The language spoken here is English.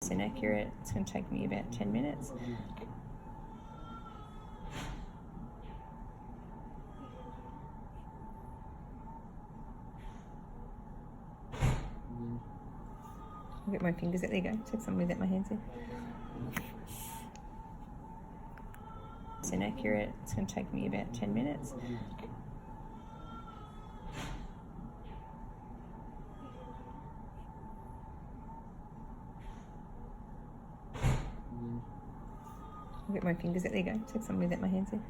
It's inaccurate. It's going to take me about 10 minutes. I'll get my fingers out. There you go. Take some without my hands in. It's inaccurate. It's going to take me about 10 minutes. I'll get my fingers out. There you go. Take some without my hands in.